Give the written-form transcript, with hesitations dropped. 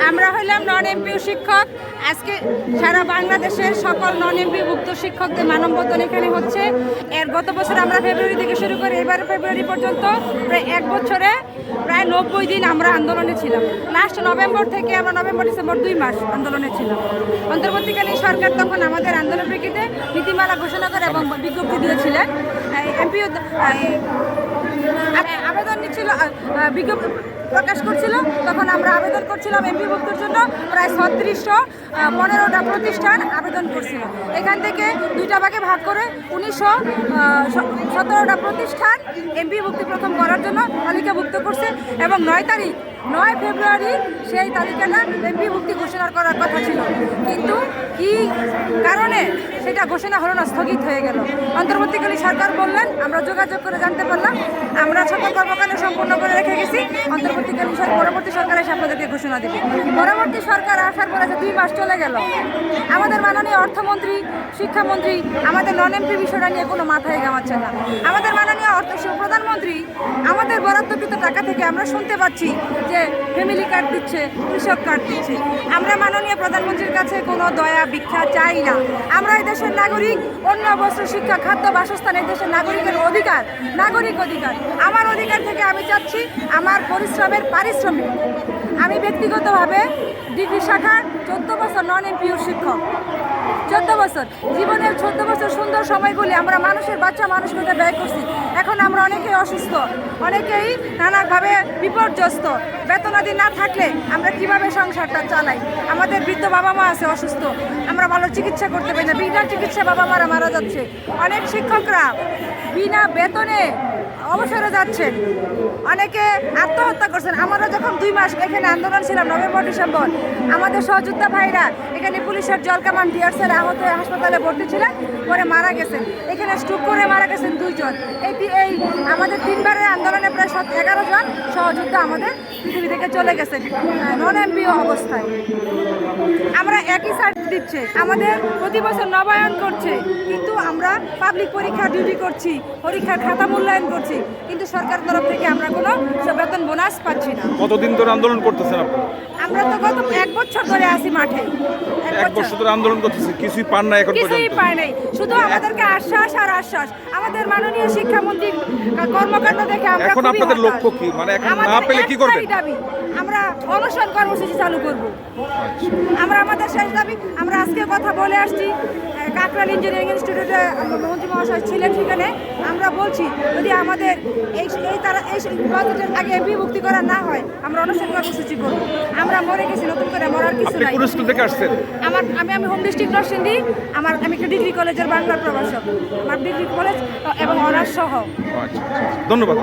আমরা হইলাম non MPO শিক্ষক। আজকে সারা বাংলাদেশের সকল নন এমপিভুক্ত শিক্ষকদের মানববন্ধন এখানে হচ্ছে। এর গত বছর আমরা ফেব্রুয়ারি থেকে শুরু করে এবার ফেব্রুয়ারি পর্যন্ত প্রায় এক বছরে প্রায় 90 দিন আমরা আন্দোলনে ছিলাম। লাস্ট নভেম্বর থেকে আমরা নভেম্বর ডিসেম্বর 2 মাস আন্দোলনে ছিলাম। অন্তর্বর্তীকালীন সরকার তখন আমাদের আন্দোলন প্রেক্ষিতে নীতিমালা ঘোষণা করে এবং বিজ্ঞপ্তি দিয়েছিলেন। এমপিও আবেদন নিচ্ছিল, বিজ্ঞপ্তি প্রকাশ করছিল। তখন আমরা আবেদন করছিলাম এমপিভুক্তির জন্য। প্রায় 3615টা প্রতিষ্ঠান আবেদন করছিল। এখান থেকে 2টা ভাগে ভাগ করে 1917টা প্রতিষ্ঠান এমপিভুক্তি প্রথম করার জন্য তালিকাভুক্ত করছে এবং 9 ফেব্রুয়ারি সেই তালিকাটা এমপিভুক্তি ঘোষণা করার কথা ছিল, কিন্তু কি কারণে সেটা ঘোষণা হলো না, স্থগিত হয়ে গেল। অন্তর্বর্তীকালীন সরকার বললেন, আমরা যোগাযোগ করে জানতে পারলাম আমরা সকল কর্মকাণ্ড সম্পূর্ণ করে রেখে গেছি, অন্তর্বর্তীকালীন পরবর্তী সরকার এসে আপনাদেরকে ঘোষণা দেবে। পরবর্তী সরকার আসার পরে 2 মাস চলে গেল। আমাদের মাননীয় অর্থমন্ত্রী, শিক্ষামন্ত্রী আমাদের নন এমপি বিষয়টা নিয়ে কোনো মাথায় ঘামাচ্ছেন না। আমাদের মাননীয় প্রধানমন্ত্রী আমাদের বরাদ্দকৃত টাকা থেকে আমরা শুনতে পাচ্ছি যে ফ্যামিলি কার্ড দিচ্ছে, কৃষক কার্ড দিচ্ছে। আমরা মাননীয় প্রধানমন্ত্রীর কাছে কোনো দয়া ভিক্ষা চাই না। আমরা এই দেশের নাগরিক, অন্য বস্ত্র, শিক্ষা, খাদ্য, বাসস্থান এই দেশের নাগরিকের অধিকার, নাগরিক অধিকার। আমার অধিকার থেকে আমি চাচ্ছি আমার পরিশ্রমের পারিশ্রমিক। আমি ব্যক্তিগতভাবে ডিগ্রি শাখার 14 বছর নন এমপিও শিক্ষক। 14 বছর জীবনের 14 বছর সুন্দর সময়গুলি আমরা মানুষের বাচ্চা মানুষ করতে ব্যয় করছি। এখন আমরা অনেকেই অসুস্থ, অনেকেই নানাভাবে বিপর্যস্ত। বেতনাদি না থাকলে আমরা কিভাবে সংসারটা চালাই? আমাদের বৃদ্ধ বাবা মা আছে অসুস্থ, আমরা ভালো চিকিৎসা করতে পারি না, বিনা চিকিৎসা বাবা মারা মারা যাচ্ছে। অনেক শিক্ষকরা বিনা বেতনে অবসরে যাচ্ছেন, অনেকে আত্মহত্যা করছেন। আমরা যখন 2 মাস এখানে আন্দোলন ছিলাম, নভেম্বর ডিসেম্বর, আমাদের সহযোদ্ধা ভাইরা এখানে পুলিশের জল কামান টিয়ারসেল আহত হয়ে হাসপাতালে ভর্তি ছিলেন, পরে মারা গেছেন। এখানে স্ট্রোক করে মারা গেছেন 2 জন। এই আমাদের 3 বারের আন্দোলনে প্রায় 11 জন সহযোদ্ধা আমাদের পৃথিবী থেকে চলে গেছেন নন এমপিও অবস্থায়। আমরা একই সার্টিফিকেট দিচ্ছে, আমাদের প্রতি বছর নবায়ন করছে, কিন্তু আমরা পাবলিক পরীক্ষা ডিউটি করছি, পরীক্ষার খাতা মূল্যায়ন করছি, কিন্তু সরকার তরফ থেকে আমরা কোনো বেতন বোনাস পাচ্ছি না। কতদিন ধরে আন্দোলন করতেছেন আপনারা? আমরা তো গত 1 বছর ধরে আছি মাঠে। 1 বছর ধরে আন্দোলন করতেছেন, কিছুই পান না এখন পর্যন্ত? কিছুই পায় নাই, শুধু আমাদেরকে আশ্বাস আর আশ্বাস। আমাদের মাননীয় শিক্ষামন্ত্রীর কর্মকাণ্ড দেখে আমরা এখন আপনাদের লক্ষ্য কি? মানে এখন না পেলে কি করবেন? আমরা অনশন কর্মসূচি চালু করব। আমরা আমাদের শেষ দাবি, আমরা আজকে কথা বলে আসছি, কাকরাইল ইঞ্জিনিয়ারিং ইনস্টিটিউটে মন্ত্রী মহাশয় ছিলেন সেখানে। আমরা বলছি যদি আমাদের এই বাজেটের আগে এমপিভুক্তি করা না হয়, আমরা অনশন কর্মসূচি করব। আমরা মরে গেছি, নতুন করে মরার কিছু নাই। কোন স্কুল থেকে আসছেন? আমি হোম ডিস্ট্রিক্ট নরসিংদী। আমি একটা ডিগ্রি কলেজের বাংলার প্রভাষক। আমার ডিগ্রি কলেজ এবং অনার্স সহ। আচ্ছা, ধন্যবাদ।